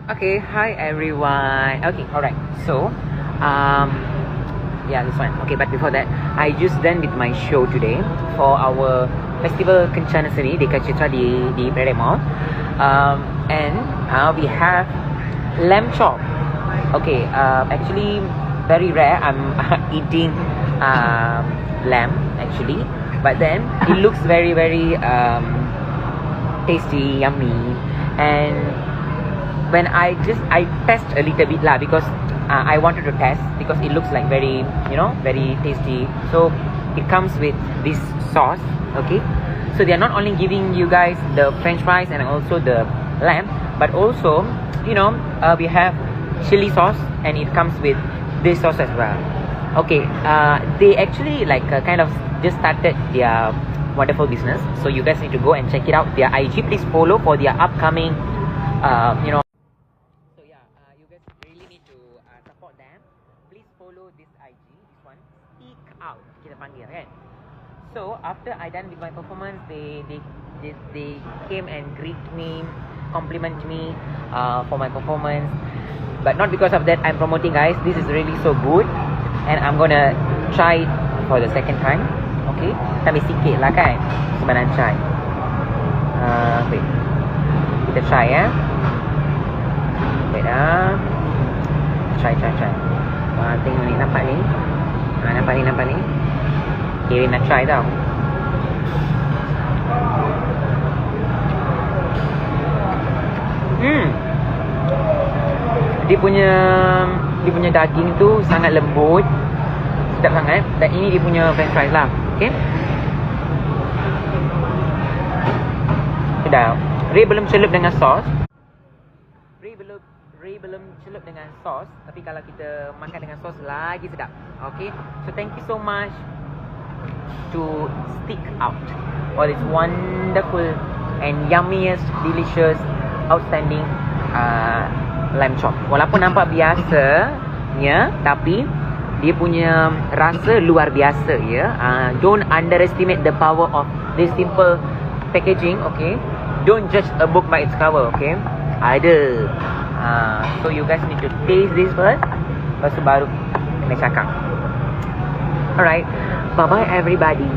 Okay, hi everyone. Okay, alright. So, um, yeah, this one. Okay, but before that, I just done with my show today for our festival Kencana Seni Deka Citra di Perak Mall. And we have lamb chop. Okay, actually very rare. I'm eating lamb actually, but then it looks very tasty, yummy, and when I test a little bit lah because I wanted to test because it looks like very very tasty. So it comes with this sauce. Okay, so they are not only giving you guys the French fries and also the lamb, but also we have chili sauce and it comes with this sauce as well. Okay, they actually kind of just started their wonderful business, so you guys need to go and check it out. Their IG, please follow for their upcoming so yeah, you guys really need to support them. Please follow this IG, this one, Speak Out kita panggil kan. So after I done with my performance, they came and greet me, compliment me for my performance. But not because of that I'm promoting, guys. This is really so good, and I'm gonna try it for the second time. Okay, tambah sikit lah kan sebelum try. Wait, kita try ya. Wait try. Tengok ni, nampak ni. Nampak ni. Okay, nak try tau. Dia punya daging tu sangat lembut, sedap sangat. Dan ini dia punya french fries lah. Okay, sedap. Ray belum celup dengan sos. Ray belum celup dengan sos, tapi kalau kita makan dengan sos lagi sedap. Okay, so thank you so much to Stick Out for this wonderful and yummiest, delicious, outstanding lamb chop. Walaupun nampak biasanya, tapi dia punya rasa luar biasa ya. Don't underestimate the power of this simple packaging. Okay, don't judge a book by its cover. Okay, ada. So you guys need to taste this first, lepas tu baru kena cakap. Alright, bye bye everybody.